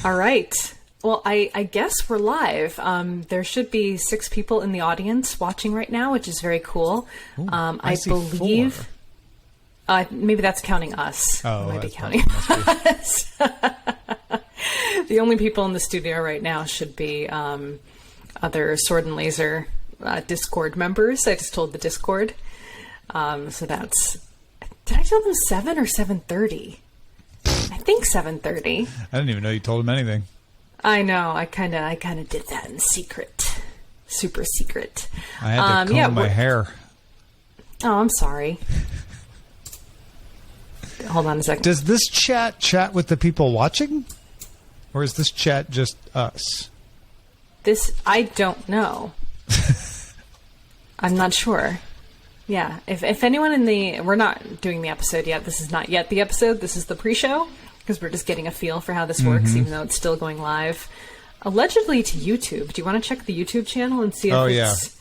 All right. Well, I guess we're live. There should be 6 people in the audience watching right now, which is very cool. Ooh, I believe... maybe that's counting us. Oh, might be counting us. The only people in the studio right now should be other Sword and Laser Discord members. I just told the Discord. So that's... Did I tell them 7 or 7:30? I think 7:30. I didn't even know you told him anything. I know. I kind of did that in secret. Super secret. I had to comb my hair. Oh, I'm sorry. Hold on a second. Does this chat with the people watching? Or is this chat just us? I don't know. I'm not sure. Yeah. If anyone we're not doing the episode yet. This is not yet the episode. This is the pre-show. Because we're just getting a feel for how this works, even though it's still going live. Allegedly to YouTube. Do you want to check the YouTube channel and see if it's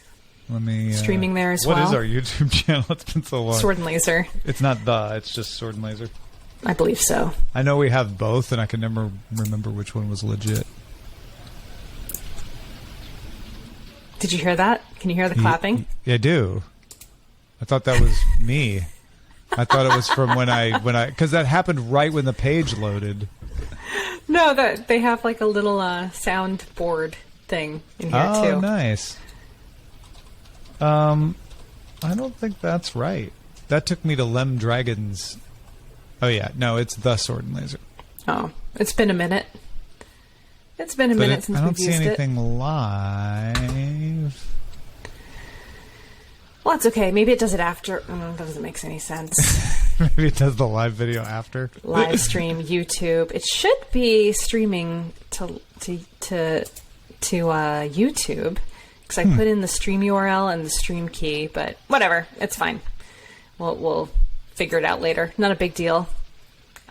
Let me, streaming there as well? What is our YouTube channel? It's been so long. Sword and Laser. It's not it's just Sword and Laser. I believe so. I know we have both, and I can never remember which one was legit. Did you hear that? Can you hear the clapping? Yeah, I do. I thought that was me. I thought it was from when I because that happened right when the page loaded. No, they have like a little soundboard thing in here too. Oh, nice. I don't think that's right. That took me to Lem Dragons. Oh yeah, no, it's the Sword and Laser. Oh, it's been a minute. It's been a minute since we've used it. I don't see anything live. Well, it's okay. Maybe it does it after. That doesn't make any sense. Maybe it does the live video after. Live stream, YouTube. It should be streaming to YouTube because I put in the stream URL and the stream key. But whatever, it's fine. We'll figure it out later. Not a big deal.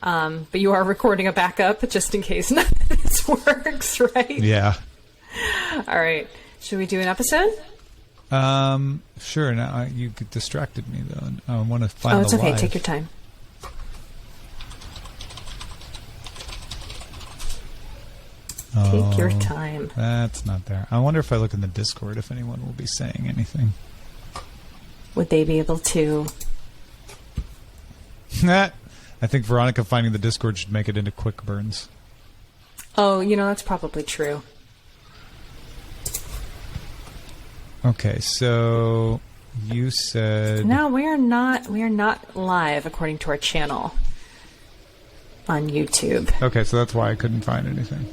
But you are recording a backup just in case none of this works, right? Yeah. All right. Should we do an episode? Sure. Now you distracted me though. I want to find. Oh, it's okay. Live. Take your time. Take your time. That's not there. I wonder if I look in the Discord if anyone will be saying anything. Would they be able to? I think Veronica finding the Discord should make it into quick burns. Oh, that's probably true. Okay, so you said... No, we are not live according to our channel on YouTube. Okay, so that's why I couldn't find anything.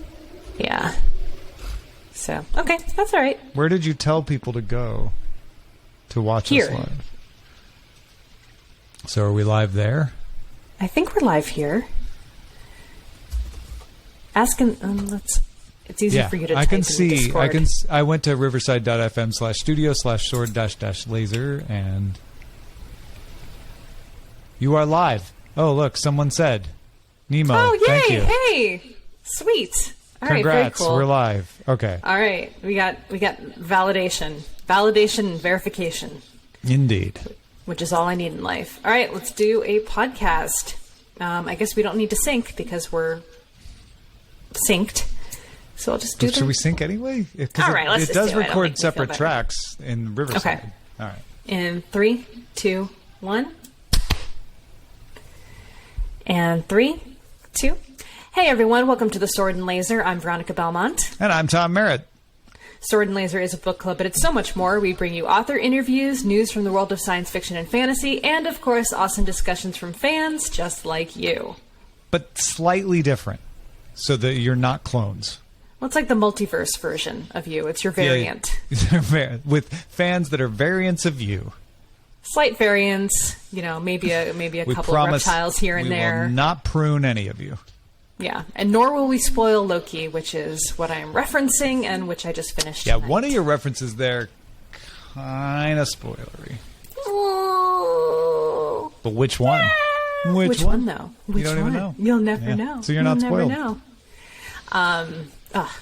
Yeah. So, okay, that's all right. Where did you tell people to go to watch us live? So are we live there? I think we're live here. It's easy for you to type in the Discord. I went to riverside.fm/studio/sword-laser and you are live. Oh, look, someone said. Nemo, oh, yay! Thank you. Hey! Sweet. All right, very cool. We're live. Okay. All right. We got validation. Validation and verification. Indeed. Which is all I need in life. All right, let's do a podcast. I guess we don't need to sync because we're synced. So I'll just do Should we sync anyway? All right, let's it just does do it. record separate tracks in Riverside. Okay. All right. In 3, 2, 1. And 3, 2. Hey everyone, welcome to the Sword and Laser. I'm Veronica Belmont. And I'm Tom Merritt. Sword and Laser is a book club, but it's so much more. We bring you author interviews, news from the world of science fiction and fantasy, and of course, awesome discussions from fans just like you. But slightly different, so that you're not clones. Well, it's like the multiverse version of you. It's your variant. Yeah, with fans that are variants of you. Slight variants, maybe a couple of reptiles here and there. We will not prune any of you. Yeah, and nor will we spoil Loki, which is what I am referencing and which I just finished tonight. One of your references there, kind of spoilery. Oh. But which one? Which one, though? You don't even know. You'll never know. So you're not spoiled. Never know.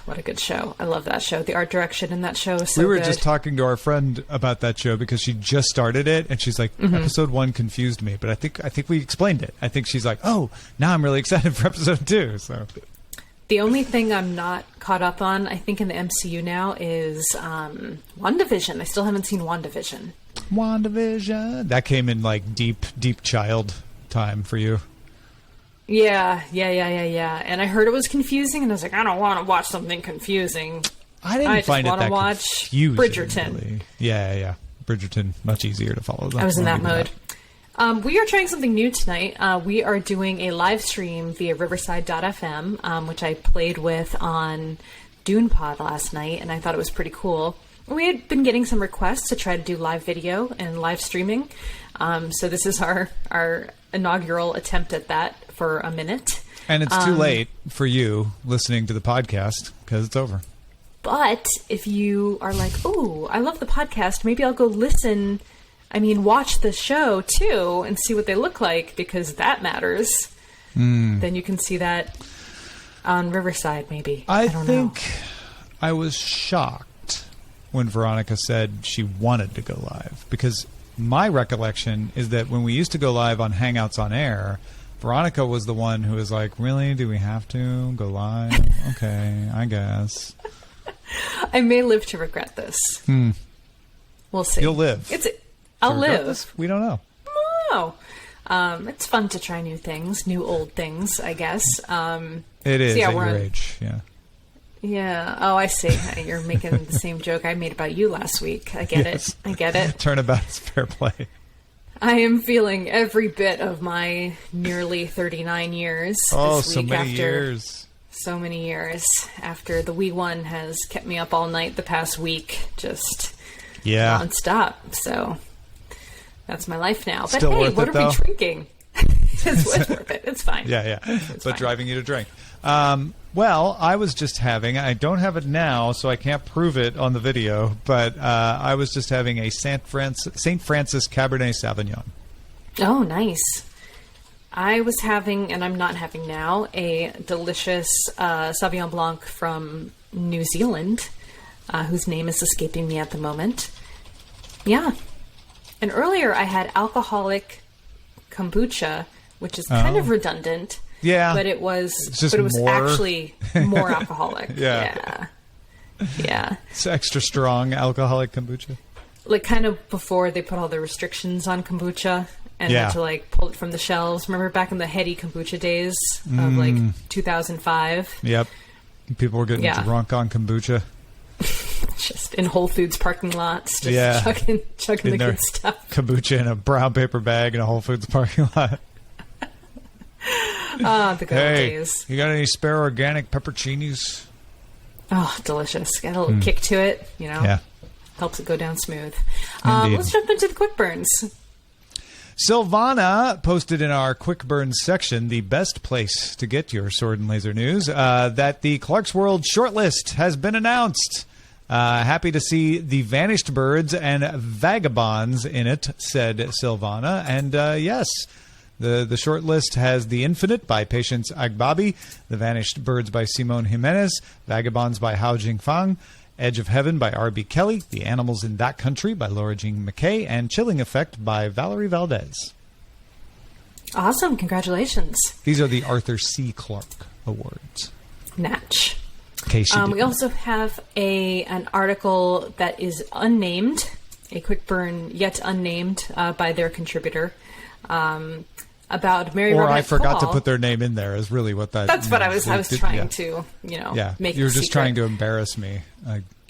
What a good show. I love that show. The art direction in that show is so good. We were just talking to our friend about that show because she just started it, and she's like, episode 1 confused me, but I think we explained it. I think she's like, oh, now I'm really excited for episode 2. So The only thing I'm not caught up on, I think, in the MCU now is WandaVision. I still haven't seen WandaVision. WandaVision. That came in like deep child time for you. Yeah. And I heard it was confusing, and I was like, I don't want to watch something confusing. I didn't find it that watch confusing. Bridgerton. Really. Yeah. Bridgerton, much easier to follow. I was in that mode. We are trying something new tonight. We are doing a live stream via riverside.fm, which I played with on DunePod last night, and I thought it was pretty cool. We had been getting some requests to try to do live video and live streaming. So this is our inaugural attempt at that for a minute. And it's too late for you listening to the podcast because it's over. But if you are like, ooh, I love the podcast, maybe I'll go watch the show too and see what they look like, because that matters. Then you can see that on Riverside, maybe. I don't know. I was shocked when Veronica said she wanted to go live, because my recollection is that when we used to go live on Hangouts on Air, Veronica was the one who was like, really? Do we have to go live? Okay, I guess. I may live to regret this. We'll see. You'll live. I'll live. We don't know. Oh. It's fun to try new things, new old things, I guess. It is at your age, yeah. Yeah. Oh, I see. You're making the same joke I made about you last week. I get it. I get it. Turnabout is fair play. I am feeling every bit of my nearly 39 years this week. So many years after the wee one has kept me up all night the past week, just nonstop. So that's my life now. But Still hey, worth what it, are though? we drinking? It's worth it. It's fine. Yeah. It's but fine. driving you to drink. Well, I was just having, I don't have it now, so I can't prove it on the video, but I was just having a St. Francis Cabernet Sauvignon. Oh, nice. I was having, and I'm not having now, a delicious Sauvignon Blanc from New Zealand, whose name is escaping me at the moment. Yeah. And earlier I had alcoholic kombucha, which is kind of redundant. Yeah. But it was more... actually more alcoholic. Yeah. It's extra strong alcoholic kombucha. Like kind of before they put all the restrictions on kombucha and had to like pull it from the shelves. Remember back in the heady kombucha days of like 2005? Yep. People were getting drunk on kombucha. Just in Whole Foods parking lots, just chugging the good stuff. Kombucha in a brown paper bag in a Whole Foods parking lot. The good old days. You got any spare organic pepperoncinis? Oh, delicious. Got a little kick to it, Helps it go down smooth. Let's jump into the quick burns. Silvana posted in our quick burns section, the best place to get your sword and laser news, that the Clark's World shortlist has been announced. Happy to see the Vanished Birds and Vagabonds in it, said Silvana. And yes, the short list has The Infinite by Patience Agbabi, The Vanished Birds by Simone Jimenez, Vagabonds by Hao Jingfang, Edge of Heaven by R.B. Kelly, The Animals in That Country by Laura Jean McKay, and Chilling Effect by Valerie Valdez. Awesome. Congratulations. These are the Arthur C. Clarke Awards. Natch. We also have an article that is unnamed, a quick burn yet unnamed by their contributor, about Mary Robinette I forgot Kowal. to put their name in there is really what that... That's what I was trying to, make you were just secret. trying to embarrass me.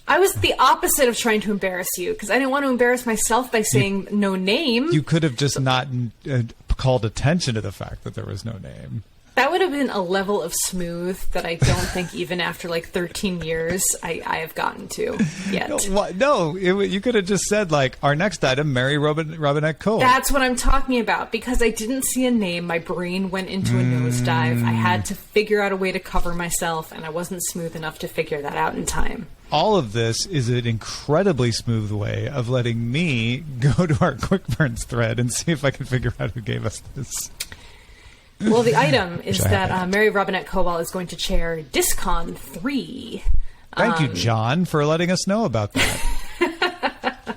I was the opposite of trying to embarrass you, because I didn't want to embarrass myself by saying no name. You could have just not called attention to the fact that there was no name. That would have been a level of smooth that I don't think even after like 13 years I have gotten to yet. You could have just said like, our next item, Mary Robinette Kowal. That's what I'm talking about. Because I didn't see a name, my brain went into a nosedive. I had to figure out a way to cover myself, and I wasn't smooth enough to figure that out in time. All of this is an incredibly smooth way of letting me go to our Quick Burns thread and see if I can figure out who gave us this. Well, the item is that Mary Robinette Kowal is going to chair DisCon 3. Thank you, John, for letting us know about that.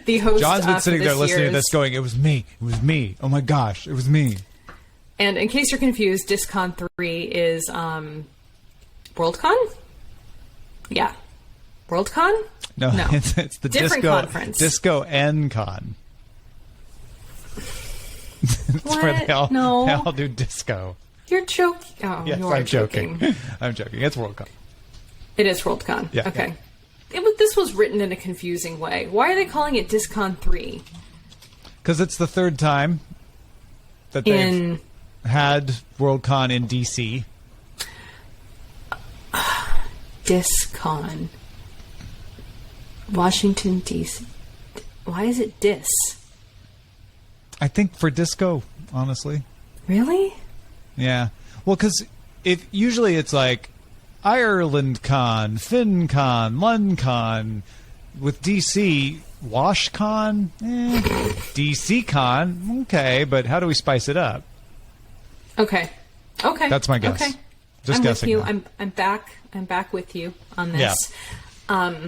The host, John's been sitting there listening to this going, it was me. It was me. Oh my gosh, it was me. And in case you're confused, DisCon 3 is Worldcon? Yeah. Worldcon? No, it's the different Disco conference. Disco N Con. It's What? where they all No. do disco. You're joking. Oh, Yes, you are I'm joking. joking. I'm joking. It's Worldcon. It is Worldcon. Yeah, Okay. This was written in a confusing way. Why are they calling it DisCon 3? Because it's the third time that they've had Worldcon in DC. DisCon. Washington, D.C. Why is it Dis? I think for disco, honestly. Really? Yeah. Well, because usually it's like Ireland Con, Finn Con, Lund Con. With DC, Wash Con, DC Con, okay, but how do we spice it up? Okay. That's my guess. Okay. Just I'm guessing. with you. I'm back with you on this. Yeah.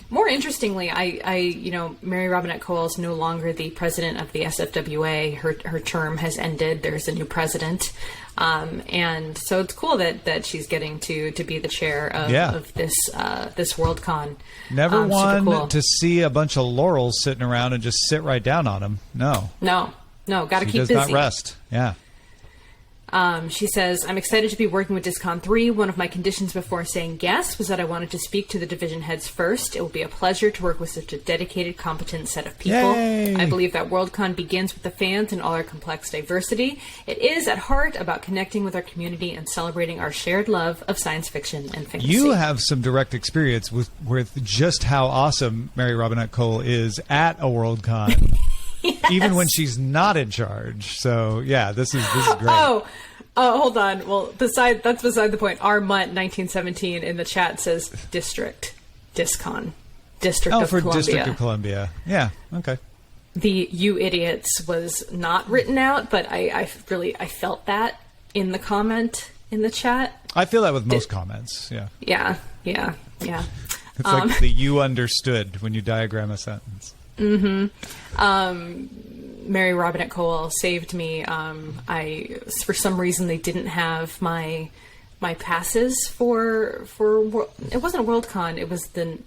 More interestingly, Mary Robinette Kowal is no longer the president of the SFWA. Her term has ended. There's a new president, and so it's cool that she's getting to be the chair of this Worldcon. Never one cool. to see a bunch of laurels sitting around and just sit right down on them. No. Got to keep She does busy. not rest. Yeah. She says, I'm excited to be working with DisCon 3. One of my conditions before saying yes was that I wanted to speak to the division heads first. It will be a pleasure to work with such a dedicated, competent set of people. Yay! I believe that Worldcon begins with the fans and all our complex diversity. It is, at heart, about connecting with our community and celebrating our shared love of science fiction and fantasy. You have some direct experience with just how awesome Mary Robinette Kowal is at a Worldcon. Yes. Even when she's not in charge. So yeah, this is great. Oh, hold on. Well, that's beside the point. Our Mutt 1917 in the chat says District DisCon, District of for Columbia. District of Columbia. Yeah. Okay. The "you idiots" was not written out, but I felt that in the comment in the chat. I feel that with most comments. Yeah. Yeah. It's like the "you understood" when you diagram a sentence. Mary Robinette Kowal saved me. For some reason they didn't have my passes for it wasn't Worldcon. It was the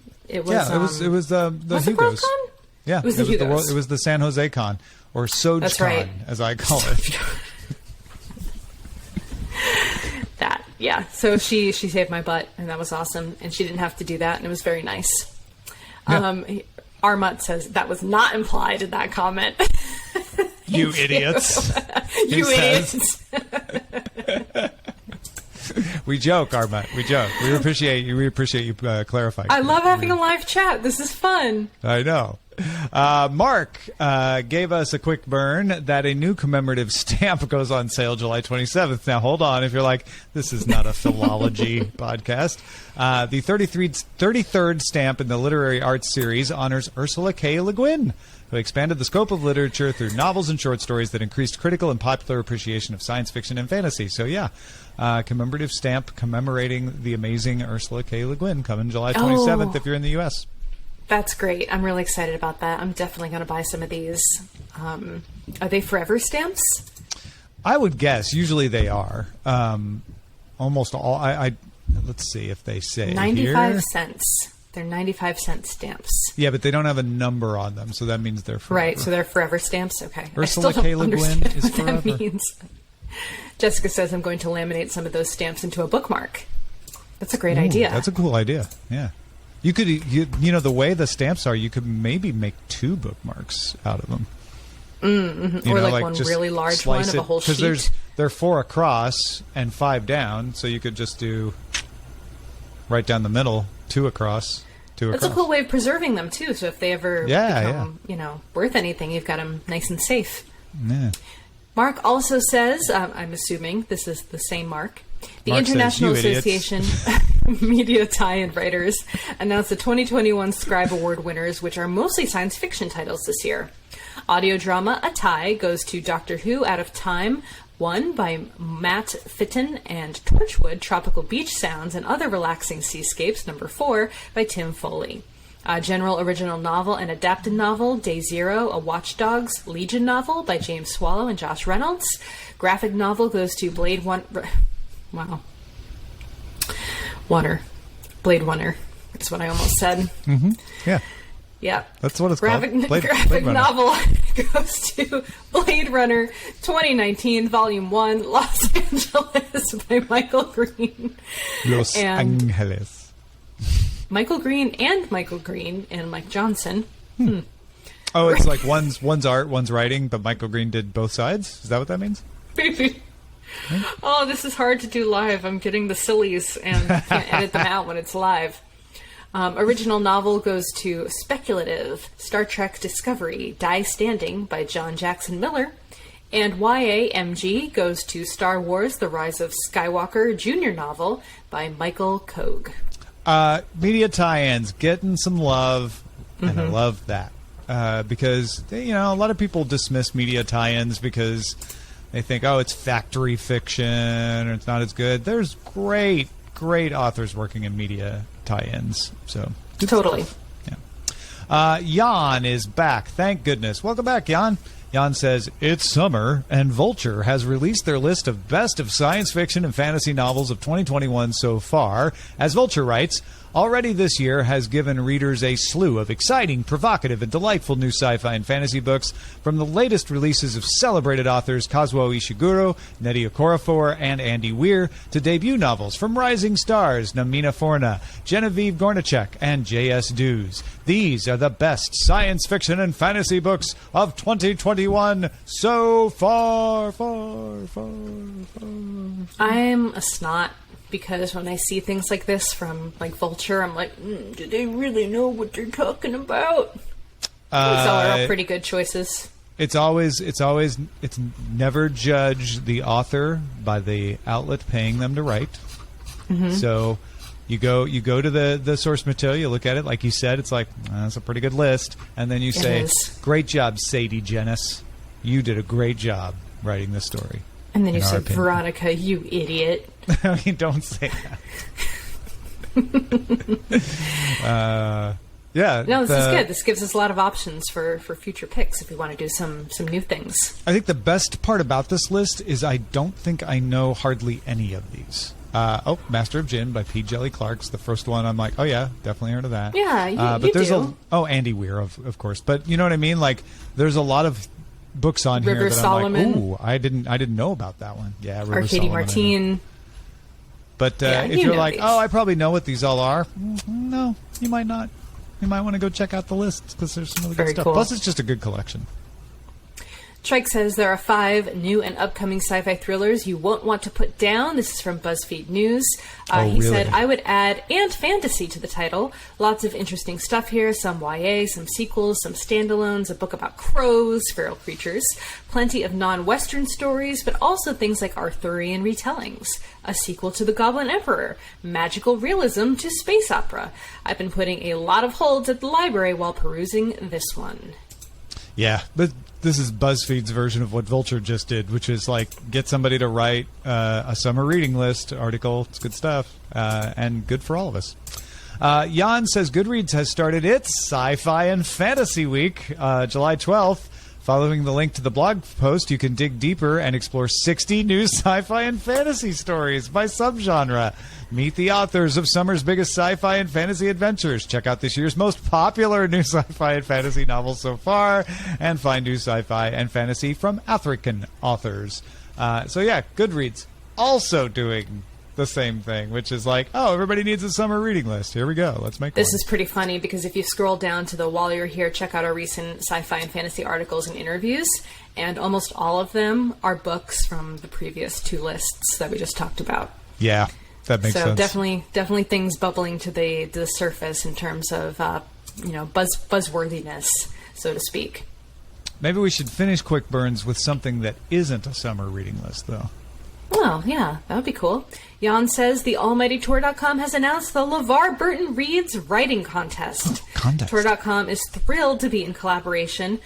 was the was it Hugos. Worldcon? Yeah, it was the Hugos. It was the San Jose Con or SoJCon, That's right. as I call it. So she saved my butt, and that was awesome. And she didn't have to do that, and it was very nice. Yeah. Armut says that was not implied in that comment. You idiots. You idiots. We joke, Armut. We joke. We appreciate you clarifying. I love having a live chat. This is fun. I know. Mark gave us a quick burn that a new commemorative stamp goes on sale July 27th. Now, hold on. If you're like, this is not a philology podcast. The 33rd stamp in the literary arts series honors Ursula K. Guin, who expanded the scope of literature through novels and short stories that increased critical and popular appreciation of science fiction and fantasy. So, yeah, commemorative stamp commemorating the amazing Ursula K. Guin coming July 27th if you're in the U.S. That's great. I'm really excited about that. I'm definitely going to buy some of these. Are they forever stamps? I would guess. Usually they are. Almost all. Let's see if they say 95 cents. They're 95-cent stamps. Yeah, but they don't have a number on them, so that means they're forever. Right, so they're forever stamps? Okay. Ursula I still K. don't Guin understand is what forever. that means. Jessica says I'm going to laminate some of those stamps into a bookmark. That's a great idea. That's a cool idea. Yeah. You could, the way the stamps are, you could maybe make 2 bookmarks out of them. Mm-hmm. Or like one really large one of a whole sheet. Because they're 4 across and 5 down, so you could just do right down the middle, 2 across, 2 across. That's a cool way of preserving them, too. So if they ever become, worth anything, you've got them nice and safe. Yeah. Mark also says, I'm assuming this is the same Mark, the Mark International says, "You Association Media Tie-in Writers announced the 2021 Scribe Award winners, which are mostly science fiction titles this year. Audio drama A Tie goes to Doctor Who Out of Time, won by Matt Fitton, and Torchwood Tropical Beach Sounds and Other Relaxing Seascapes, number 4, by Tim Foley. General Original Novel and Adapted Novel, Day Zero, a Watch Dogs Legion novel by James Swallow and Josh Reynolds. Graphic novel goes to Blade One... Wow. Water. Blade Runner is what I almost said. Mm-hmm. Yeah. Yeah. That's what it's graphic, called. Graphic Runner. novel goes to Blade Runner 2019, Volume 1, Los Angeles by Michael Green. Los And Angeles. Michael Green and Mike Johnson. Oh, it's like one's art, one's writing, but Michael Green did both sides? Is that what that means? Maybe. Oh, this is hard to do live. I'm getting the sillies and can't edit them out when it's live. Original novel goes to Speculative, Star Trek Discovery, Die Standing by John Jackson Miller. And YAMG goes to Star Wars, The Rise of Skywalker Junior novel by Michael Kogue. Media tie-ins, getting some love, and I love that. Because, a lot of people dismiss media tie-ins because they think, oh, it's factory fiction, or it's not as good. There's great authors working in media tie-ins. So Totally. Stuff. Yeah. Jan is back. Thank goodness. Welcome back, Jan. Jan says, it's summer, and Vulture has released their list of best of science fiction and fantasy novels of 2021 so far. As Vulture writes, already this year has given readers a slew of exciting, provocative, and delightful new sci-fi and fantasy books from the latest releases of celebrated authors Kazuo Ishiguro, Nnedi Okorafor, and Andy Weir, to debut novels from rising stars Namina Forna, Genevieve Gornichek, and J.S. Dews. These are the best science fiction and fantasy books of 2021 so far. I'm a snot because when I see things like this from Vulture, I'm like, do they really know what they're talking about? These are pretty good choices. It's never judge the author by the outlet paying them to write. Mm-hmm. So you go to the source material, you look at it, like you said, it's like, that's a pretty good list. And then you say, great job, Sadie Jenis. You did a great job writing this story. And then you say, Veronica, you idiot. I mean, don't say that. Yeah. No, this is good. This gives us a lot of options for future picks if we want to do some new things. I think the best part about this list is I don't think I know hardly any of these. Master of Gin by P. Jelly Clark's the first one. I'm like, oh yeah, definitely heard of that. Yeah, but there's do. Andy Weir, of course. But you know what I mean? Like, there's a lot of books on River here that Solomon. I'm like, ooh, I didn't know about that one. Yeah, River Arcady Solomon. Martin. But if you're like, I probably know what these all are, no, you might not. You might want to go check out the list because there's some really good stuff. Cool. Plus, it's just a good collection. Trike says there are 5 new and upcoming sci-fi thrillers you won't want to put down. This is from BuzzFeed News. He said, I would add and fantasy to the title. Lots of interesting stuff here. Some YA, some sequels, some standalones, a book about crows, feral creatures, plenty of non-Western stories, but also things like Arthurian retellings, a sequel to The Goblin Emperor, magical realism to space opera. I've been putting a lot of holds at the library while perusing this one. Yeah, but this is BuzzFeed's version of what Vulture just did, which is like get somebody to write a summer reading list article. It's good stuff and good for all of us. Jan says Goodreads has started its Sci-Fi and Fantasy Week, July 12th. Following the link to the blog post, you can dig deeper and explore 60 new sci-fi and fantasy stories by subgenre. Meet the authors of summer's biggest sci-fi and fantasy adventures. Check out this year's most popular new sci-fi and fantasy novels so far, and find new sci-fi and fantasy from African authors. Goodreads also doing the same thing, which is like, everybody needs a summer reading list. Here we go. Let's make This one. is pretty funny because if you scroll down to the while you're here, check out our recent sci-fi and fantasy articles and interviews, and almost all of them are books from the previous 2 lists that we just talked about. Yeah, that makes sense. So definitely things bubbling to the surface in terms of buzzworthiness, so to speak. Maybe we should finish Quick Burns with something that isn't a summer reading list, though. Oh, yeah, that would be cool. Jan says the almightytour.com has announced the LeVar Burton Reads Writing Contest. Tour.com is thrilled to be in collaboration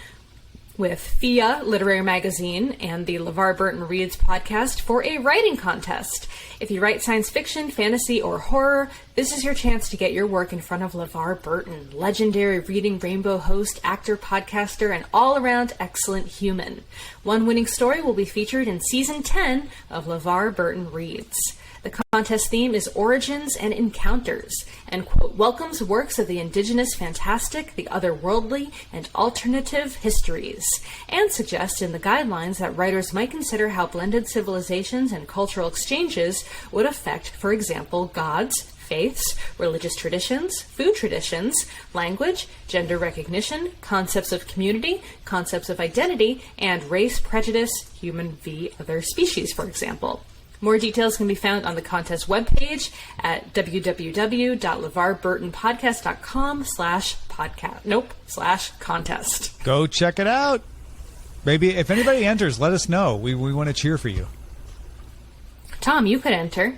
with FIA Literary Magazine and the LeVar Burton Reads podcast for a writing contest. If you write science fiction, fantasy, or horror, this is your chance to get your work in front of LeVar Burton, legendary Reading Rainbow host, actor, podcaster, and all-around excellent human. One winning story will be featured in Season 10 of LeVar Burton Reads. The contest theme is Origins and Encounters, and, quote, welcomes works of the indigenous fantastic, the otherworldly, and alternative histories, and suggests in the guidelines that writers might consider how blended civilizations and cultural exchanges would affect, for example, gods, faiths, religious traditions, food traditions, language, gender recognition, concepts of community, concepts of identity, and race prejudice, human v. other species, for example. More details can be found on the contest webpage at www.levarburtonpodcast.com/contest. Go check it out. Maybe if anybody enters, let us know. We want to cheer for you. Tom, you could enter.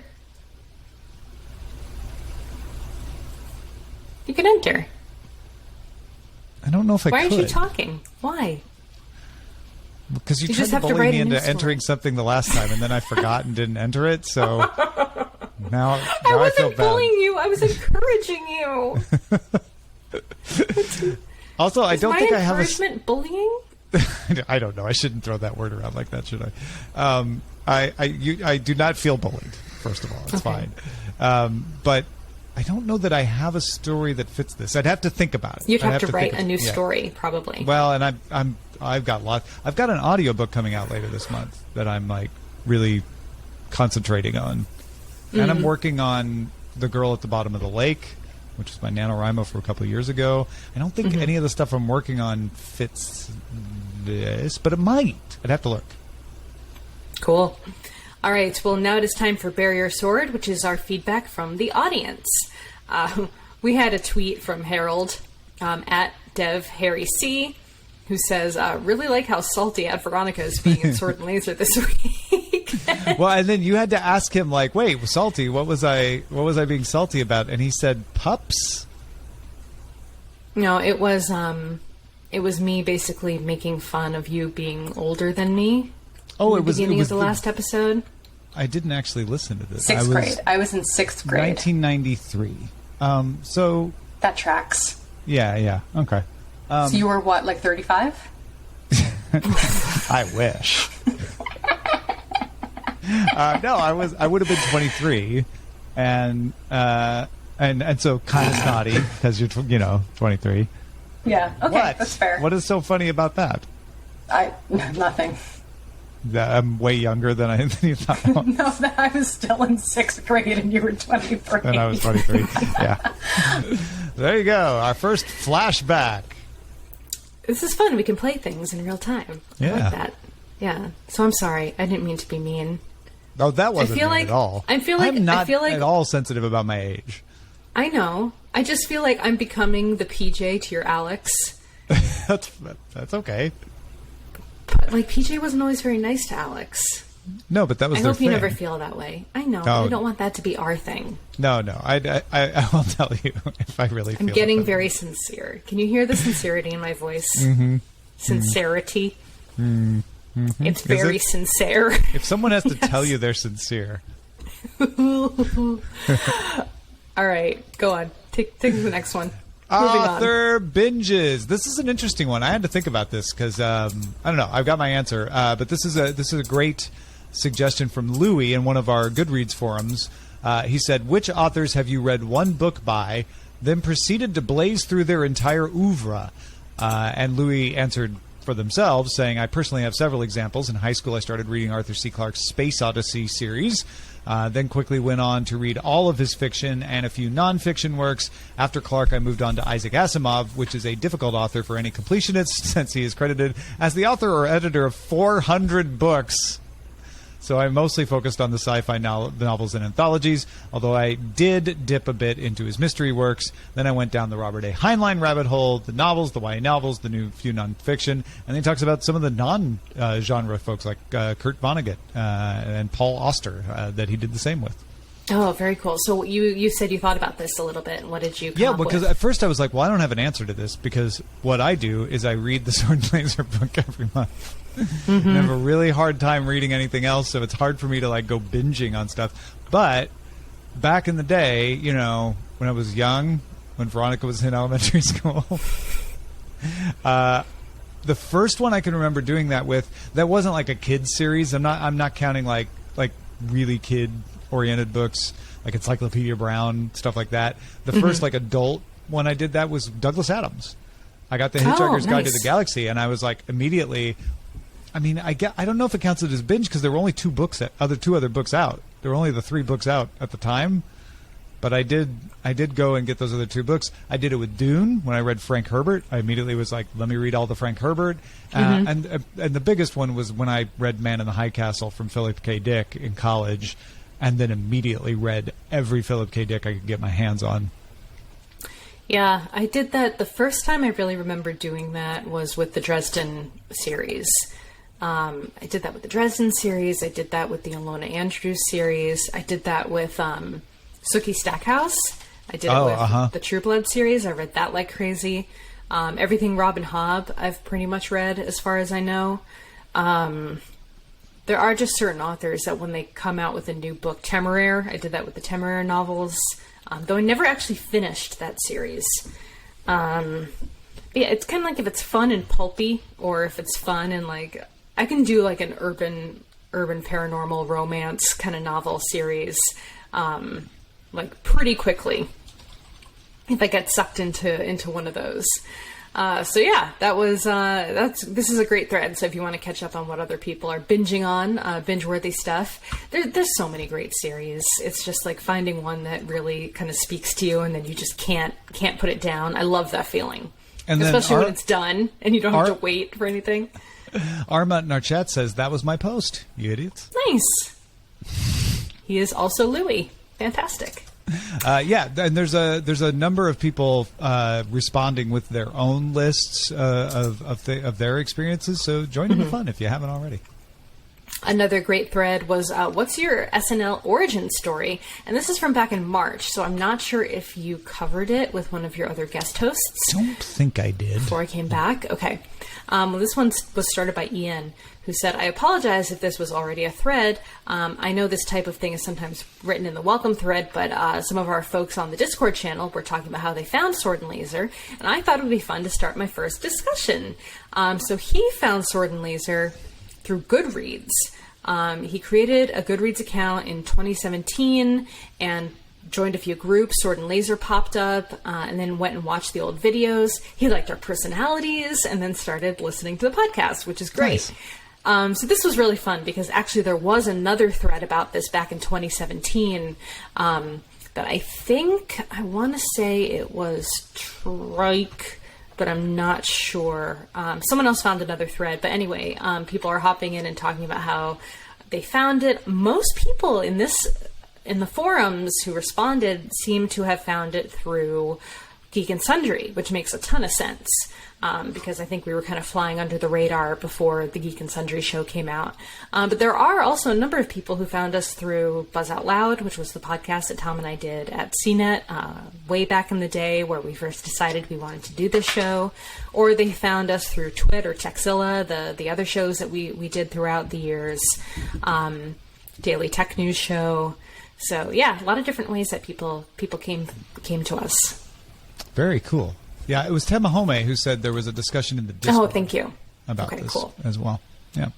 You can enter. I don't know if I could. Why aren't you talking? Why? Because you tried just to have to bully write me a into news entering story. something the last time, and then I forgot and didn't enter it, so now I I wasn't feel bad. bullying you. I was encouraging you. Also, I don't my think I have a... encouragement bullying? I don't know. I shouldn't throw that word around like that, should I? I do not feel bullied, first of all. It's Okay. fine. But I don't know that I have a story that fits this. I'd have to think about it. You'd I'd have to write think a of- new yeah. story, probably. Well, and I've got lots. I've got an audiobook coming out later this month that I'm like really concentrating on, and I'm working on The Girl at the Bottom of the Lake, which is my NaNoWriMo from a couple of years ago. I don't think any of the stuff I'm working on fits this, but it might. I'd have to look. Cool. All right, well, now it is time for Barrier Sword, which is our feedback from the audience. We had a tweet from Harold at DevHarryC, who says, really like how salty at Veronica is being in Sword and Laser this week. Well, and then you had to ask him, like, wait, salty, what was I being salty about? And he said, pups? No, it was me basically making fun of you being older than me. Oh, at the beginning of the last episode. I didn't actually listen to this. Sixth grade. I was in sixth grade. 1993. So That tracks. yeah, okay. So you were what, like 35? I wish. No, I would have been 23, and so kind of snotty because you're 23. Yeah. Okay, What? that's fair. What is so funny about that? Nothing. That I'm way younger than you thought. No, that I was still in sixth grade and you were 23. And I was 23. Yeah. There you go. Our first flashback. This is fun. We can play things in real time. I Yeah. like that. Yeah. So I'm sorry. I didn't mean to be mean. Oh, that wasn't feel mean like- at all. I feel like- I'm not I feel like- at all sensitive about my age. I know. I just feel like I'm becoming the PJ to your Alex. That's okay. But, like, PJ wasn't always very nice to Alex. No, but that was I their hope you thing. never feel that way. I know. Oh. I don't want that to be our thing. No. I will tell you if I really feel I'm getting that. very sincere. Can you hear the sincerity in my voice? Sincerity. It's very sincere. If someone has to tell you they're sincere. All right, go on. Take the next one. Moving on. Author binges. This is an interesting one. I had to think about this because I don't know. I've got my answer, but this is a great suggestion from Louis in one of our Goodreads forums. He said, "Which authors have you read one book by, then proceeded to blaze through their entire oeuvre?" And Louis answered for themselves, saying, "I personally have several examples. In high school, I started reading Arthur C. Clarke's Space Odyssey series, then quickly went on to read all of his fiction and a few nonfiction works. After Clarke, I moved on to Isaac Asimov, which is a difficult author for any completionist, since he is credited as the author or editor of 400 books. So I mostly focused on the sci-fi novels and anthologies, although I did dip a bit into his mystery works. Then I went down the Robert A. Heinlein rabbit hole, the novels, the YA novels, the few nonfiction, and then he talks about some of the non-genre folks like Kurt Vonnegut and Paul Auster that he did the same with. Oh, very cool. So you said you thought about this a little bit. And what did you come Yeah, up because with? at first I was like, well, I don't have an answer to this because what I do is I read the Sword and Laser book every month. And I have a really hard time reading anything else, so it's hard for me to like go binging on stuff. But back in the day, when I was young, when Veronica was in elementary school, the first one I can remember doing that with, that wasn't like a kid series. I'm not counting like really kid oriented books, like Encyclopedia Brown, stuff like that. The first like adult one I did that was Douglas Adams. I got the Hitchhiker's Guide to the Galaxy, and I was like immediately. I mean, I don't know if it counts as binge because there were only two other books out. There were only the 3 books out at the time, but I did go and get those other 2 books. I did it with Dune when I read Frank Herbert. I immediately was like, let me read all the Frank Herbert, and the biggest one was when I read Man in the High Castle from Philip K. Dick in college, and then immediately read every Philip K. Dick I could get my hands on. Yeah, I did that. The first time I really remember doing that was with the Dresden series. I did that with the Dresden series. I did that with the Ilona Andrews series. I did that with Sookie Stackhouse. I did it with the True Blood series. I read that like crazy. Everything Robin Hobb I've pretty much read as far as I know. There are just certain authors that when they come out with a new book, Temeraire, I did that with the Temeraire novels, though I never actually finished that series. Yeah, it's kind of like if it's fun and pulpy, or if it's fun and like... I can do like an urban paranormal romance kind of novel series, like pretty quickly if I get sucked into one of those. So yeah, that was this is a great thread. So if you want to catch up on what other people are binging on, binge-worthy stuff, there's so many great series. It's just like finding one that really kind of speaks to you, and then you just can't put it down. I love that feeling, and especially when it's done and you don't have to wait for anything. Arma in our chat says, that was my post, you idiots. Nice. He is also Louis. Fantastic. Yeah, and there's a number of people responding with their own lists of their experiences, so join in the fun if you haven't already. Another great thread was, what's your SNL origin story? And this is from back in March, so I'm not sure if you covered it with one of your other guest hosts. Don't think I did. Before I came back? Okay. Well, this one was started by Ian, who said, I apologize if this was already a thread. I know this type of thing is sometimes written in the welcome thread, but some of our folks on the Discord channel were talking about how they found Sword and Laser, and I thought it would be fun to start my first discussion. So he found Sword and Laser through Goodreads. He created a Goodreads account in 2017 and joined a few groups. Sword and Laser popped up, and then went and watched the old videos. He liked our personalities and then started listening to the podcast, which is great. Nice. So this was really fun because actually there was another thread about this back in 2017 that I want to say it was Trike, but I'm not sure. Someone else found another thread, but anyway, people are hopping in and talking about how they found it. Most people in the forums who responded seem to have found it through Geek and Sundry, which makes a ton of sense, because I think we were kind of flying under the radar before the Geek and Sundry show came out. But there are also a number of people who found us through Buzz Out Loud, which was the podcast that Tom and I did at CNET way back in the day where we first decided we wanted to do this show. Or they found us through Twit or Techzilla, the other shows that we did throughout the years, Daily Tech News Show. So yeah, a lot of different ways that people came to us. Very cool. Yeah, it was Temahome who said there was a discussion in the Discord. Oh, thank you. About this cool. As well. Yeah.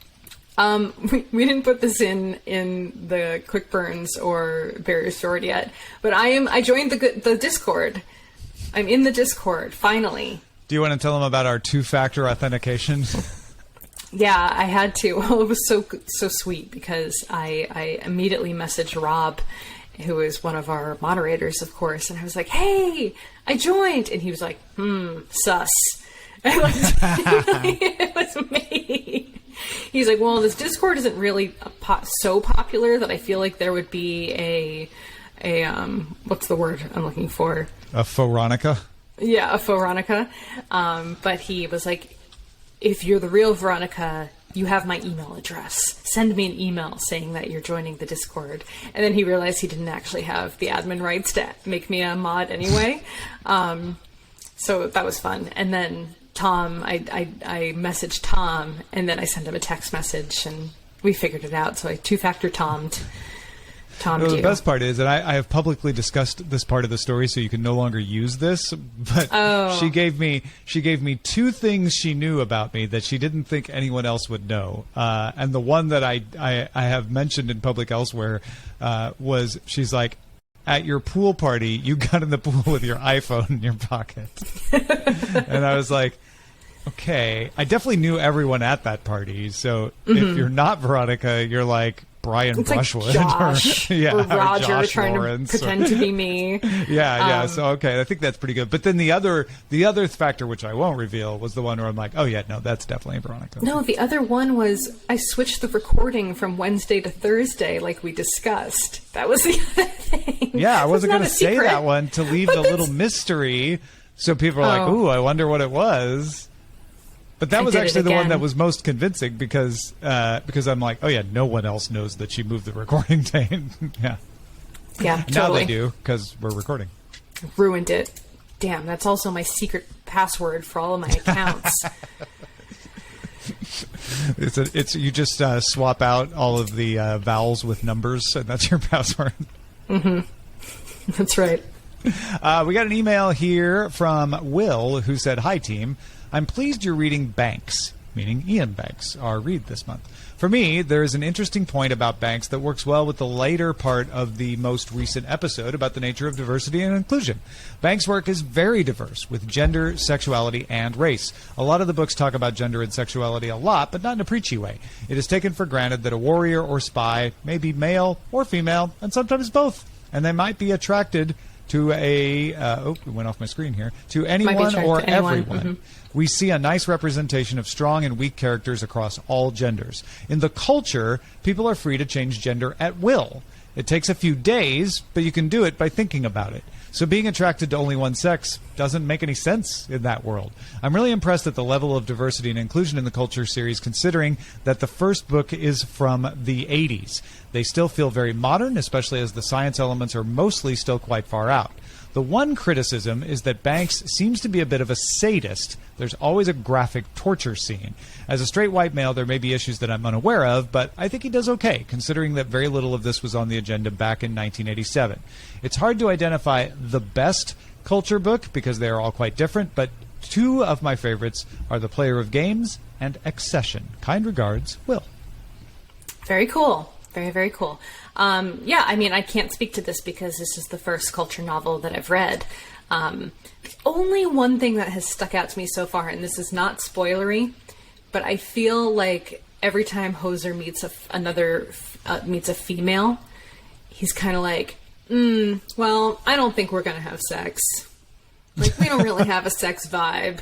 We didn't put this in the quick burns or Barrier Sword yet, but I joined the Discord. I'm in the Discord finally. Do you want to tell them about our 2-factor authentication? Yeah, I had to. Well, it was so sweet because I immediately messaged Rob, who is one of our moderators, of course, and I was like, "Hey, I joined," and he was like, sus." And it was me. He's like, "Well, this Discord isn't really so popular that I feel like there would be a what's the word I'm looking for? A Veronica? Yeah, a Veronica." But he was like, "If you're the real Veronica, you have my email address. Send me an email saying that you're joining the Discord." And then he realized he didn't actually have the admin rights to make me a mod anyway. So that was fun. And then Tom, I messaged Tom, and then I sent him a text message, and we figured it out. So I 2-factor Tom'd. Tom Well, do? the best part is that I have publicly discussed this part of the story, so you can no longer use this. But she gave me 2 things she knew about me that she didn't think anyone else would know. And the one that I have mentioned in public elsewhere was, she's like, at your pool party, you got in the pool with your iPhone in your pocket. And I was like, okay, I definitely knew everyone at that party. So if you're not Veronica, you're like Brian It's Brushwood, like Josh or Roger Josh trying Lawrence, to pretend to be me. yeah. So okay, I think that's pretty good. But then the other factor, which I won't reveal, was the one where I'm like, oh yeah, no, that's definitely Veronica. No, the other one was I switched the recording from Wednesday to Thursday, like we discussed. That was the other thing. Yeah, I wasn't going to say secret. that one to leave the little mystery, so people are like, ooh, I wonder what it was. But that was actually the one that was most convincing because I'm like, oh yeah, no one else knows that she moved the recording date. Yeah. Yeah, Now totally. they do because we're recording. Ruined it. Damn, that's also my secret password for all of my accounts. It's you just swap out all of the vowels with numbers, and that's your password. That's right. We got an email here from Will who said, "Hi team, I'm pleased you're reading Banks," meaning Ian Banks, our read this month. For me, there is an interesting point about Banks that works well with the later part of the most recent episode about the nature of diversity and inclusion. Banks' work is very diverse, with gender, sexuality, and race. A lot of the books talk about gender and sexuality a lot, but not in a preachy way. It is taken for granted that a warrior or spy may be male or female, and sometimes both, and they might be attracted to it went off my screen here, to anyone or everyone. We see a nice representation of strong and weak characters across all genders. In the culture, people are free to change gender at will. It takes a few days, but you can do it by thinking about it. So being attracted to only one sex doesn't make any sense in that world. I'm really impressed at the level of diversity and inclusion in the Culture series, considering that the first book is from the 80s. They still feel very modern, especially as the science elements are mostly still quite far out. The one criticism is that Banks seems to be a bit of a sadist. There's always a graphic torture scene. As a straight white male, there may be issues that I'm unaware of, but I think he does okay, considering that very little of this was on the agenda back in 1987. It's hard to identify the best Culture book because they are all quite different, but 2 of my favorites are The Player of Games and Accession. Kind regards, Will. Very cool. Very, very cool. Yeah, I mean, I can't speak to this because this is the first Culture novel that I've read. Only one thing that has stuck out to me so far, and this is not spoilery, but I feel like every time Hoser meets meets a female, he's kind of like, well, I don't think we're going to have sex. Like, we don't really have a sex vibe.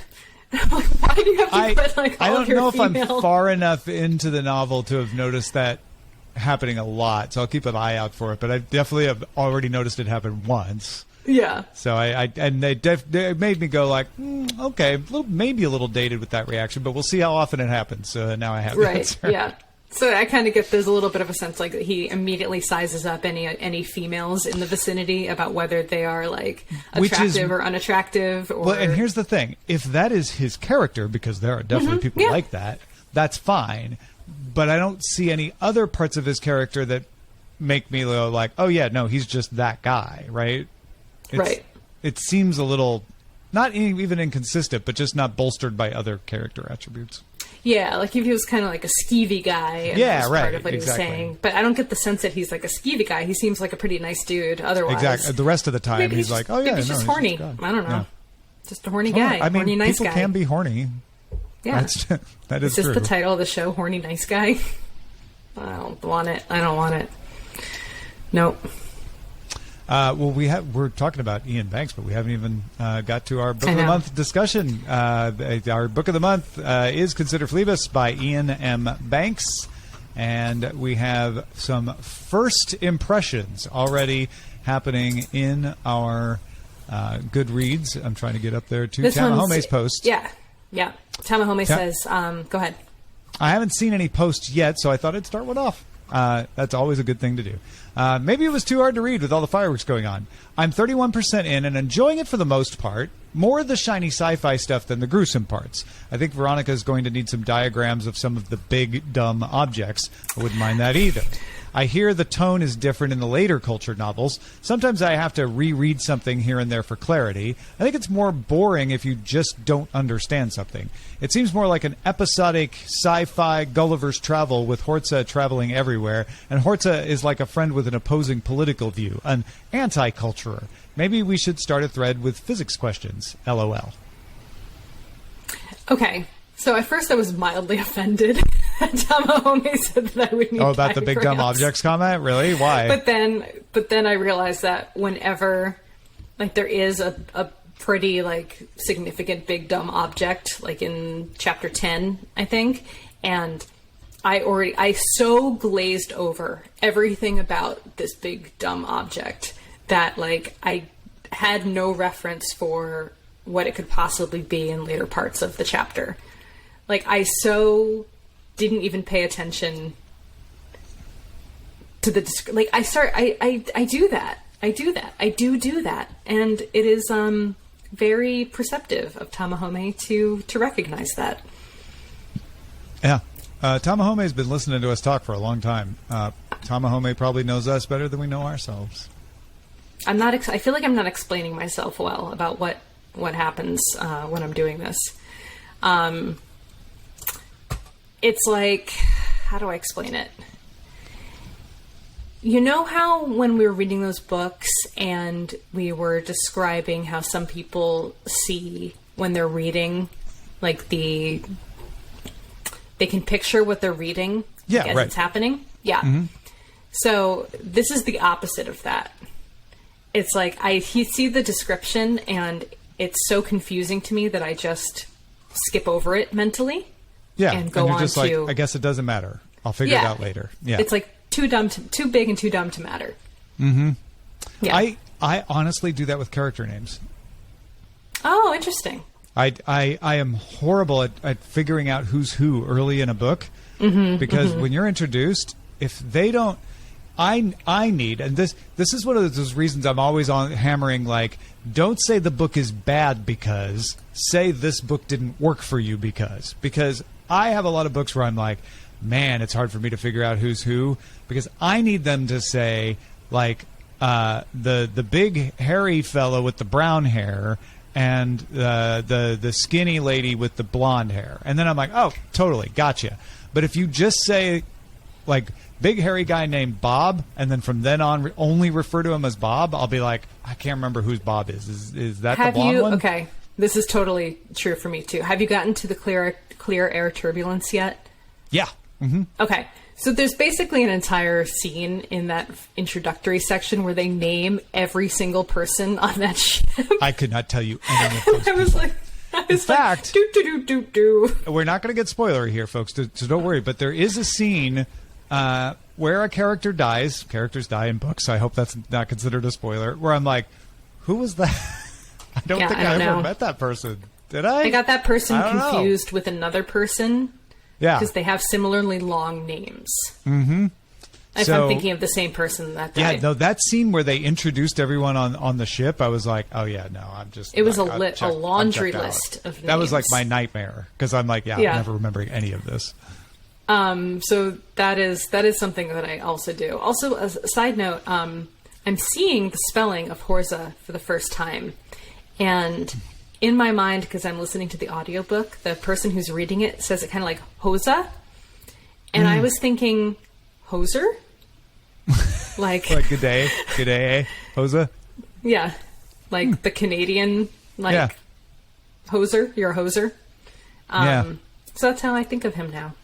I'm like, why do you have to put like all of your female... I don't know if I'm far enough into the novel to have noticed that happening a lot, so I'll keep an eye out for it, but I definitely have already noticed it happen once. Yeah. So they made me go like, okay, maybe a little dated with that reaction, but we'll see how often it happens. So now I have the answer. Yeah. So I kind of get there's a little bit of a sense like that he immediately sizes up any females in the vicinity about whether they are like attractive or unattractive. Or... Well, and here's the thing: if that is his character, because there are definitely people like that, that's fine. But I don't see any other parts of his character that make me go like, oh yeah, no, he's just that guy, right? It seems a little, not even inconsistent, but just not bolstered by other character attributes. Yeah, like if he was kind of like a skeevy guy. And that was part of what he was saying. But I don't get the sense that he's like a skeevy guy. He seems like a pretty nice dude otherwise. Exactly. The rest of the time, maybe he's like, oh yeah, maybe he's just horny. I don't know. Yeah. Just a horny guy. I mean, horny nice people guy. can be horny. Yeah. That is this true. The title of the show, Horny Nice Guy? I don't want it. I don't want it. Nope. Well, we're talking about Ian Banks, but we haven't even got to our Book of the Month discussion. Our Book of the Month is Consider Phlebas by Ian M. Banks, and we have some first impressions already happening in our Goodreads. I'm trying to get up there to Tamahome's post. Yeah. Tamahome says, go ahead. I haven't seen any posts yet, so I thought I'd start one off. That's always a good thing to do. Maybe it was too hard to read with all the fireworks going on. I'm 31% in and enjoying it for the most part. More of the shiny sci-fi stuff than the gruesome parts. I think Veronica is going to need some diagrams of some of the big, dumb objects. I wouldn't mind that either. I hear the tone is different in the later cultured novels. Sometimes I have to reread something here and there for clarity. I think it's more boring if you just don't understand something. It seems more like an episodic sci-fi Gulliver's Travel with Horza traveling everywhere, and Horza is like a friend with an opposing political view, an anti-culturer. Maybe we should start a thread with physics questions. LOL. Okay. So at first I was mildly offended that Tamahome said that I would need about the big dumb diagrams. objects comment? Really? Why? But then I realized that whenever like there is a pretty like significant big dumb object, like in chapter 10, I think, and I so glazed over everything about this big dumb object that like I had no reference for what it could possibly be in later parts of the chapter. Like, I so didn't even pay attention to the... Like, I do that. I do that. And it is very perceptive of Tamahome to recognize that. Yeah. Tamahome has been listening to us talk for a long time. Tamahome probably knows us better than we know ourselves. I feel like I'm not explaining myself well about what happens when I'm doing this. It's like, how do I explain it? You know how when we were reading those books and we were describing how some people see when they're reading, like they can picture what they're reading as it's happening? Yeah. Mm-hmm. So this is the opposite of that. It's like I see the description and it's so confusing to me that I just skip over it mentally. Yeah, and go you're on just to, like, I guess it doesn't matter. I'll figure it out later. Yeah, it's like too big and too dumb to matter. Mm-hmm. Yeah, I honestly do that with character names. Oh, interesting. I am horrible at figuring out who's who early in a book because when you're introduced, if they don't, I need, and this is one of those reasons I'm always on hammering, like, don't say the book is bad because, say this book didn't work for you because I have a lot of books where I'm like, man, it's hard for me to figure out who's who because I need them to say, like, the big hairy fellow with the brown hair and the skinny lady with the blonde hair. And then I'm like, oh, totally, gotcha. But if you just say, like, big hairy guy named Bob, and then from then on only refer to him as Bob, I'll be like, I can't remember whose Bob is. Is that the blonde one? Okay, this is totally true for me, too. Have you gotten to the clear air turbulence yet? Yeah. Mm-hmm. Okay. So there's basically an entire scene in that introductory section where they name every single person on that ship. I could not tell you any of those I was like, in fact, do. We're not going to get spoilery here, folks, so don't worry. But there is a scene where a character dies. Characters die in books. I hope that's not considered a spoiler. Where I'm like, who was that? I don't think I ever met that person. Did I? I got that person confused with another person. Yeah. Because they have similarly long names. Mm-hmm. If I'm thinking of the same person that died. Yeah, no, that scene where they introduced everyone on the ship, I was like, oh, yeah, no, I'm just... It was a laundry list of names. That was like my nightmare, because I'm like, I'm never remembering any of this. So that is something that I also do. Also, as a side note, I'm seeing the spelling of Horza for the first time. And in my mind, because I'm listening to the audiobook, the person who's reading it says it kind of like Hoza. And I was thinking, Hoser? like good day, Hoza? Yeah. Like the Canadian, hoser. You're a hoser. So that's how I think of him now.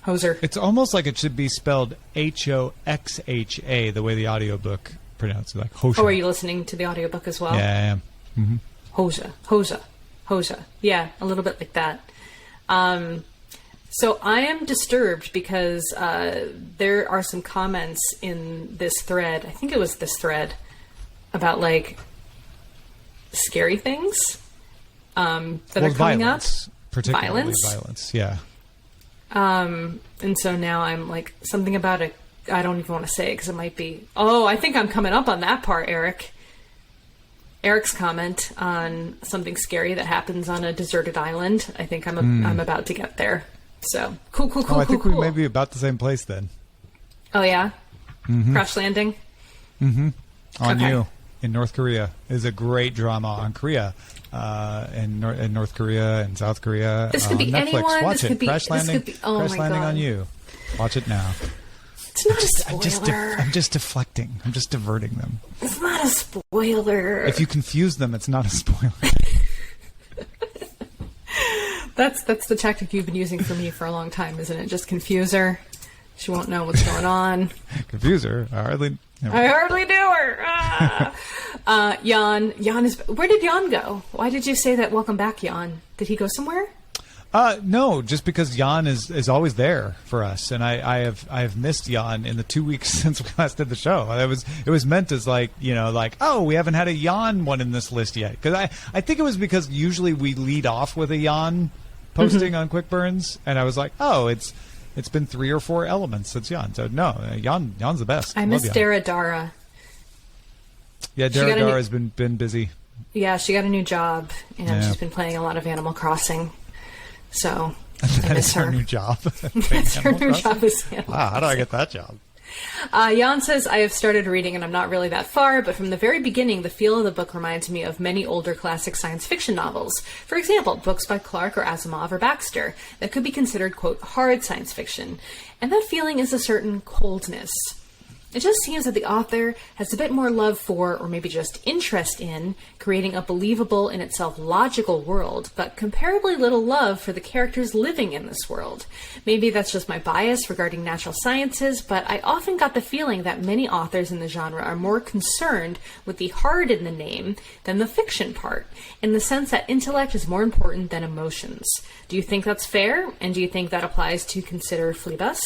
Hoser. It's almost like it should be spelled Hoxha, the way the audiobook pronounces it, like Hosha. Oh, are you listening to the audiobook as well? Yeah, I am. Mm-hmm. Hoja. Yeah, a little bit like that. So I am disturbed because there are some comments in this thread. I think it was this thread about like scary things that are coming up. Particularly violence. Yeah. And so now I'm like something about it. I don't even want to say it because it might be. Oh, I think I'm coming up on that part, Eric. Eric's comment on something scary that happens on a deserted island. I think I'm about to get there. So cool. I think we may be about the same place then. Oh yeah. Crash Landing? On Okay. You in North Korea is a great drama on Korea, in North Korea and South Korea. This could be on Netflix. anyone. Watch This it. could be- Crash this Landing. could be- oh Crash my Landing God. on You. Watch it now. It's not a spoiler. I'm just deflecting. I'm just diverting them. It's not a spoiler. If you confuse them, it's not a spoiler. That's the tactic you've been using for me for a long time, isn't it? Just confuse her. She won't know what's going on. Confuse her. I hardly do her. Jan is. Where did Jan go? Why did you say that? Welcome back, Jan. Did he go somewhere? No, just because Jan is always there for us, and I have missed Jan in the 2 weeks since we last did the show. It was meant as like oh, we haven't had a Jan one in this list yet, because I think it was because usually we lead off with a Jan posting on Quick Burns, and I was like, oh, it's been 3 or 4 elements since Jan, so no, Jan's the best. I miss Dara Dara. Yeah, Dara Dara has been busy. Yeah, she got a new job, and Yeah. she's been playing a lot of Animal Crossing. So I That miss is her her. new job. That's her new job is Animal Wow, how do I get that job? Jan says, I have started reading and I'm not really that far, but from the very beginning, the feel of the book reminds me of many older classic science fiction novels. For example, books by Clarke or Asimov or Baxter that could be considered, quote, hard science fiction. And that feeling is a certain coldness. It just seems that the author has a bit more love for, or maybe just interest in, creating a believable, in itself logical world, but comparably little love for the characters living in this world. Maybe that's just my bias regarding natural sciences, but I often got the feeling that many authors in the genre are more concerned with the hard in the name than the fiction part, in the sense that intellect is more important than emotions. Do you think that's fair? And do you think that applies to consider Phlebas?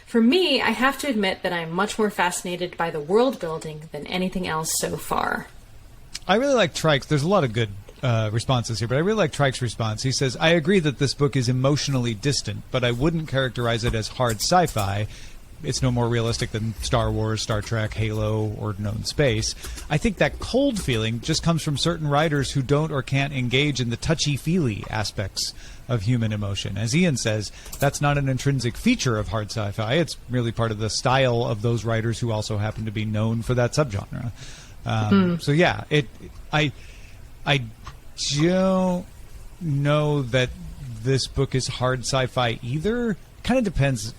For me, I have to admit that I'm much more fascinated by the world building than anything else so far. I really like Trike's. There's a lot of good responses here, but I really like Trike's response. He says, I agree that this book is emotionally distant, but I wouldn't characterize it as hard sci-fi. It's no more realistic than Star Wars, Star Trek, Halo, or Known Space. I think that cold feeling just comes from certain writers who don't or can't engage in the touchy-feely aspects of human emotion. As Ian says, that's not an intrinsic feature of hard sci-fi. It's merely part of the style of those writers who also happen to be known for that subgenre. So yeah, I don't know that this book is hard sci-fi either. Kind of depends,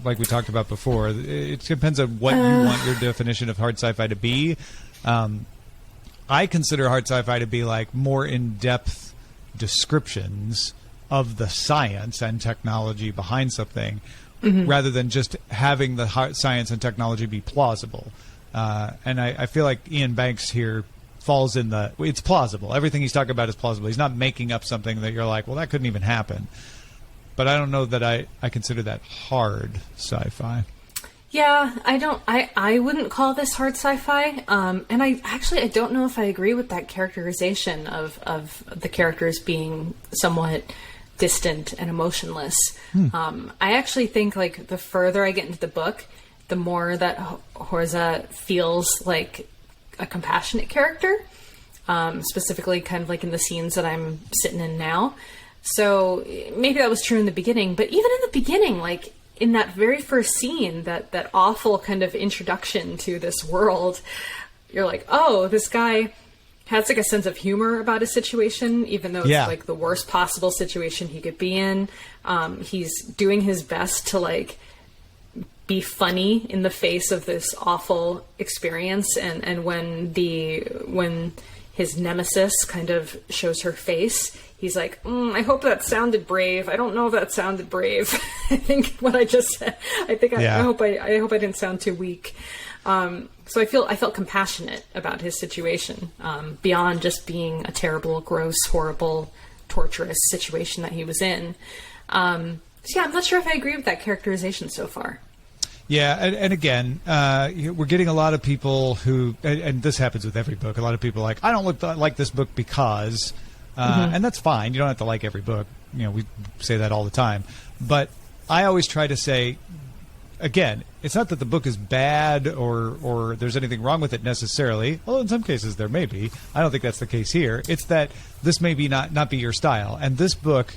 like we talked about before. It depends on what you want your definition of hard sci-fi to be. I consider hard sci-fi to be like more in-depth descriptions of the science and technology behind something, rather than just having the science and technology be plausible. And I feel like Ian Banks here falls in it's plausible. Everything he's talking about is plausible. He's not making up something that you're like, well, that couldn't even happen. But I don't know that I consider that hard sci-fi. Yeah, I wouldn't call this hard sci-fi. And I don't know if I agree with that characterization of the characters being somewhat distant and emotionless. I actually think like the further I get into the book, the more that Horza feels like a compassionate character, specifically kind of like in the scenes that I'm sitting in now. So maybe that was true in the beginning, but even in the beginning, like in that very first scene, that awful kind of introduction to this world, you're like, oh, this guy has like a sense of humor about his situation, even though it's like the worst possible situation he could be in. He's doing his best to like be funny in the face of this awful experience. And when his nemesis kind of shows her face, he's like, I hope that sounded brave. I don't know if that sounded brave. I think what I just said, I hope I didn't sound too weak. So I felt compassionate about his situation, beyond just being a terrible, gross, horrible, torturous situation that he was in. So yeah, I'm not sure if I agree with that characterization so far. Yeah, and again, we're getting a lot of people who, and this happens with every book, a lot of people are like, I don't like this book because, and that's fine. You don't have to like every book. You know, we say that all the time. But I always try to say, again, it's not that the book is bad or there's anything wrong with it necessarily, although in some cases there may be. I don't think that's the case here. It's that this may be not be your style. And this book,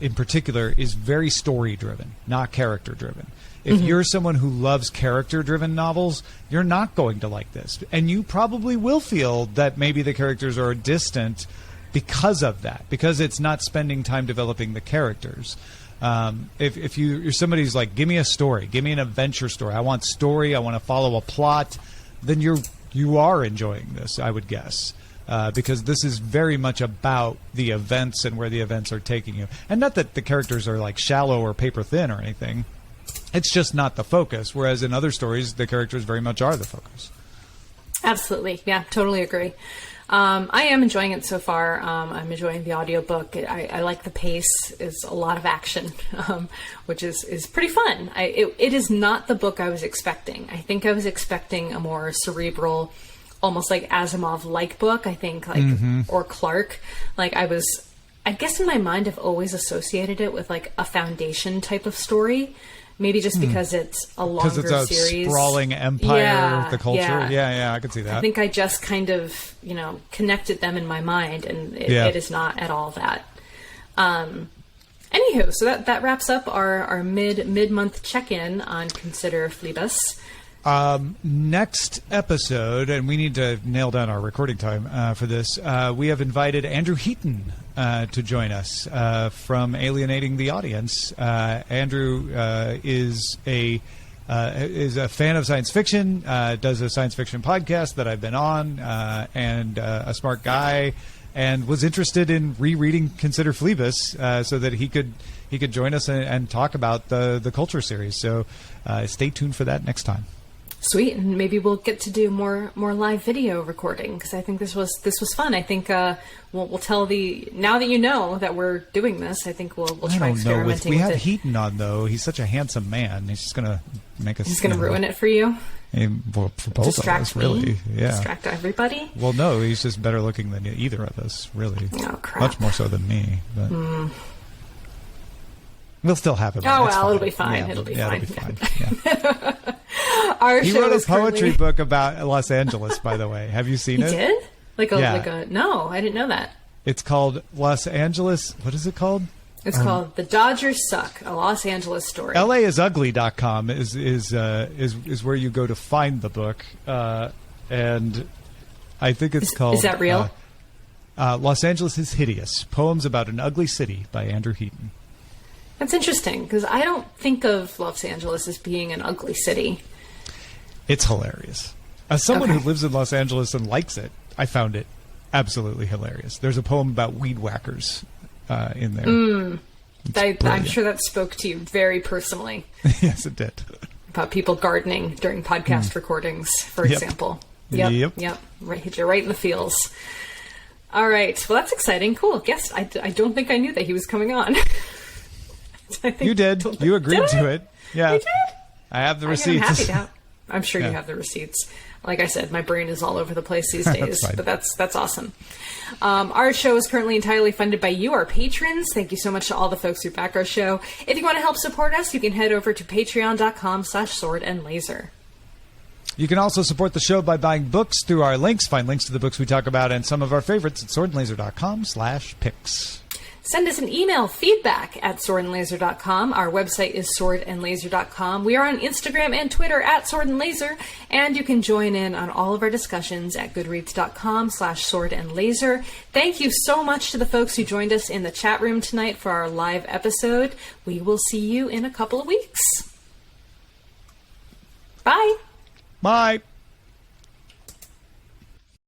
in particular is very story driven, not character driven. If you're someone who loves character driven novels, you're not going to like this. And you probably will feel that maybe the characters are distant because of that, because it's not spending time developing the characters. If you're somebody who's like, give me a story, give me an adventure story, I want story, I want to follow a plot, then you are enjoying this, I would guess. Because this is very much about the events and where the events are taking you. And not that the characters are like shallow or paper thin or anything. It's just not the focus. Whereas in other stories, the characters very much are the focus. Absolutely. Yeah, totally agree. I am enjoying it so far. I'm enjoying the audiobook. I like the pace. It's a lot of action, which is pretty fun. It is not the book I was expecting. I think I was expecting a more cerebral, almost like Asimov-like book, I think, like, or Clark. Like, I guess in my mind, I've always associated it with like a Foundation type of story. Maybe just because it's a longer series. Because it's a sprawling empire, the culture. Yeah, I can see that. I think I just kind of, connected them in my mind, and it is not at all that. Anywho, so that wraps up our mid-month check-in on Consider Phlebas. Next episode, and we need to nail down our recording time for this, we have invited Andrew Heaton to join us from Alienating the Audience. Andrew is a fan of science fiction, does a science fiction podcast that I've been on, and a smart guy, and was interested in rereading Consider Phlebas so that he could join us and talk about the Culture series. So stay tuned for that next time. Sweet, and maybe we'll get to do more live video recording, because I think this was fun. I think we'll tell now that you know that we're doing this, I think we'll try experimenting. We have Heaton on, though. He's such a handsome man. He's just gonna make us. He's gonna ruin it for you. Well, for both Distract of us, really. Me? Yeah. Distract everybody. Well, no, he's just better looking than either of us, really. Oh crap! Much more so than me, but. We'll still have him. Oh, well, it'll be fine. Yeah, it'll be fine. Yeah. He show wrote is a poetry currently... book about Los Angeles, by the way. Have you seen it? He did? No, I didn't know that. It's called Los Angeles. What is it called? It's called The Dodgers Suck, a Los Angeles story. LAisugly.com is where you go to find the book. And I think it's called... Is that real? Los Angeles is Hideous. Poems about an Ugly City by Andrew Heaton. That's interesting, because I don't think of Los Angeles as being an ugly city. It's hilarious. As someone who lives in Los Angeles and likes it, I found it absolutely hilarious. There's a poem about weed whackers in there. I'm sure that spoke to you very personally. Yes, it did. About people gardening during podcast recordings, for example. Yep. Right, hit you right in the feels. All right. Well, that's exciting. Cool. Guess I don't think I knew that he was coming on. You did. You agreed to it. Yeah. I did? I have the receipts. I'm sure you have the receipts. Like I said, my brain is all over the place these days, but that's awesome. Our show is currently entirely funded by you, our patrons. Thank you so much to all the folks who back our show. If you want to help support us, you can head over to patreon.com/swordandlaser. You can also support the show by buying books through our links. Find links to the books we talk about and some of our favorites at swordandlaser.com/picks. Send us an email, feedback at swordandlaser.com. Our website is swordandlaser.com. We are on Instagram and Twitter at swordandlaser, and you can join in on all of our discussions at goodreads.com/swordandlaser. Thank you so much to the folks who joined us in the chat room tonight for our live episode. We will see you in a couple of weeks. Bye. Bye.